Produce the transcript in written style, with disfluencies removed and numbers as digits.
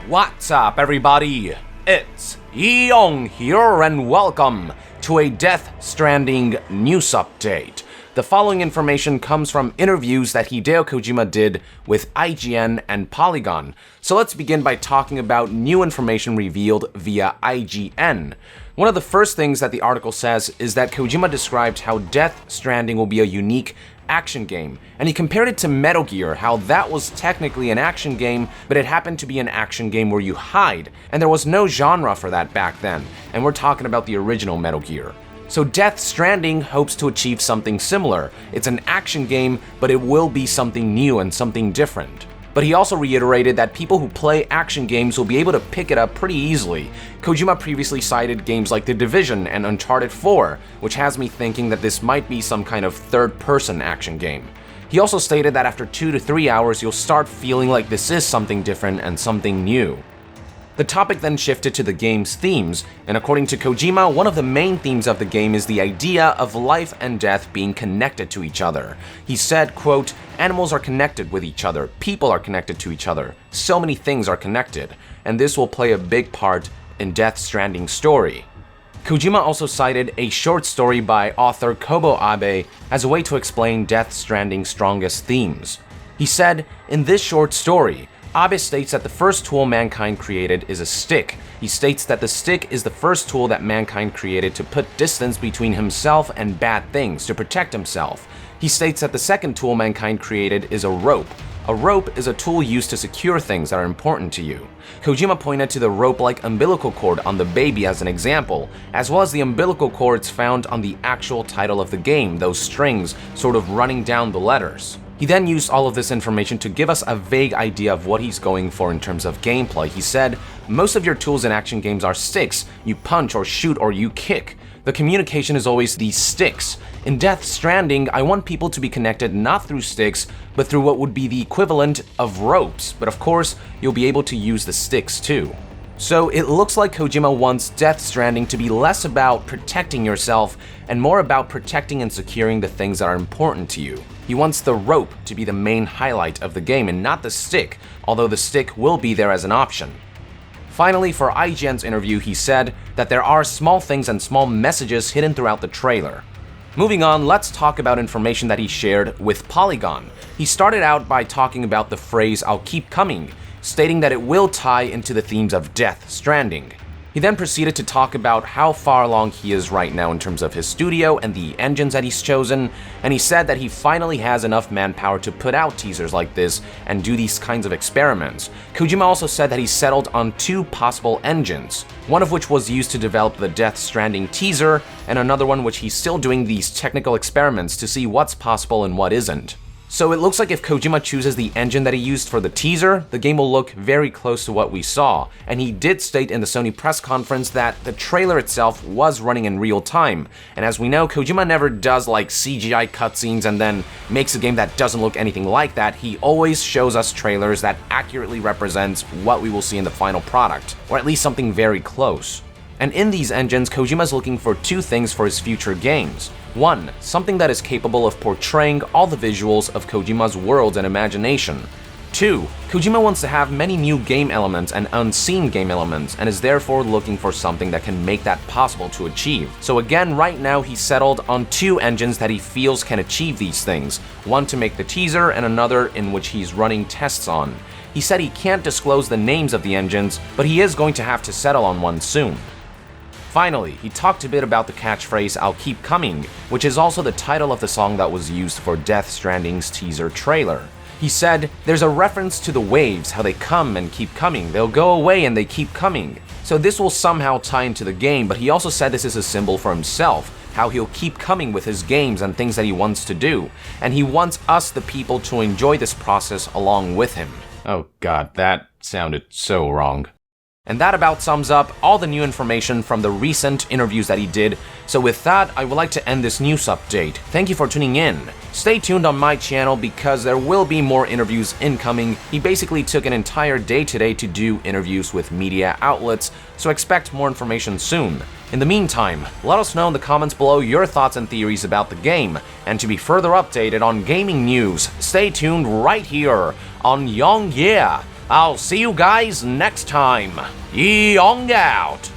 What's up, everybody? It's Yong here, and welcome to a Death Stranding news update. The following information comes from interviews that Hideo Kojima did with IGN and Polygon. So let's begin by talking about new information revealed via IGN. One of the first things that the article says is that Kojima described how Death Stranding will be a unique action game, and he compared it to Metal Gear, how that was technically an action game, but it happened to be an action game where you hide, and there was no genre for that back then, and we're talking about the original Metal Gear. So Death Stranding hopes to achieve something similar. It's an action game, but it will be something new and something different. But he also reiterated that people who play action games will be able to pick it up pretty easily. Kojima previously cited games like The Division and Uncharted 4, which has me thinking that this might be some kind of third-person action game. He also stated that after 2 to 3 hours, you'll start feeling like this is something different and something new. The topic then shifted to the game's themes, and according to Kojima, one of the main themes of the game is the idea of life and death being connected to each other. He said, quote, "Animals are connected with each other, people are connected to each other, so many things are connected, and this will play a big part in Death Stranding's story." Kojima also cited a short story by author Kobo Abe as a way to explain Death Stranding's strongest themes. He said, "In this short story, Abe states that the first tool mankind created is a stick. He states that the stick is the first tool that mankind created to put distance between himself and bad things, to protect himself. He states that the second tool mankind created is a rope. A rope is a tool used to secure things that are important to you." Kojima pointed to the rope-like umbilical cord on the baby as an example, as well as the umbilical cords found on the actual title of the game, those strings sort of running down the letters. He then used all of this information to give us a vague idea of what he's going for in terms of gameplay. He said, "Most of your tools in action games are sticks. You punch or shoot or you kick. The communication is always these sticks. In Death Stranding, I want people to be connected not through sticks, but through what would be the equivalent of ropes. But of course, you'll be able to use the sticks too." So it looks like Kojima wants Death Stranding to be less about protecting yourself and more about protecting and securing the things that are important to you. He wants the rope to be the main highlight of the game and not the stick, although the stick will be there as an option. Finally, for IGN's interview, he said that there are small things and small messages hidden throughout the trailer. Moving on, let's talk about information that he shared with Polygon. He started out by talking about the phrase "I'll keep coming," stating that it will tie into the themes of Death Stranding. He then proceeded to talk about how far along he is right now in terms of his studio and the engines that he's chosen, and he said that he finally has enough manpower to put out teasers like this and do these kinds of experiments. Kojima also said that he settled on 2 possible engines, one of which was used to develop the Death Stranding teaser, and another one which he's still doing these technical experiments to see what's possible and what isn't. So it looks like if Kojima chooses the engine that he used for the teaser, the game will look very close to what we saw. And he did state in the Sony press conference that the trailer itself was running in real time. And as we know, Kojima never does like CGI cutscenes and then makes a game that doesn't look anything like that. He always shows us trailers that accurately represents what we will see in the final product, or at least something very close. And in these engines, Kojima's looking for 2 things for his future games. 1, something that is capable of portraying all the visuals of Kojima's world and imagination. 2, Kojima wants to have many new game elements and unseen game elements, and is therefore looking for something that can make that possible to achieve. So again, right now he's settled on 2 engines that he feels can achieve these things, one to make the teaser and another in which he's running tests on. He said he can't disclose the names of the engines, but he is going to have to settle on one soon. Finally, he talked a bit about the catchphrase "I'll keep coming," which is also the title of the song that was used for Death Stranding's teaser trailer. He said, "There's a reference to the waves, how they come and keep coming, they'll go away and they keep coming." So this will somehow tie into the game, but he also said this is a symbol for himself, how he'll keep coming with his games and things that he wants to do, and he wants us, the people, to enjoy this process along with him. Oh god, that sounded so wrong. And that about sums up all the new information from the recent interviews that he did. So with that, I would like to end this news update. Thank you for tuning in. Stay tuned on my channel because there will be more interviews incoming. He basically took an entire day today to do interviews with media outlets, so expect more information soon. In the meantime, let us know in the comments below your thoughts and theories about the game. And to be further updated on gaming news, stay tuned right here on Yong Yeah! I'll see you guys next time. Yeong out.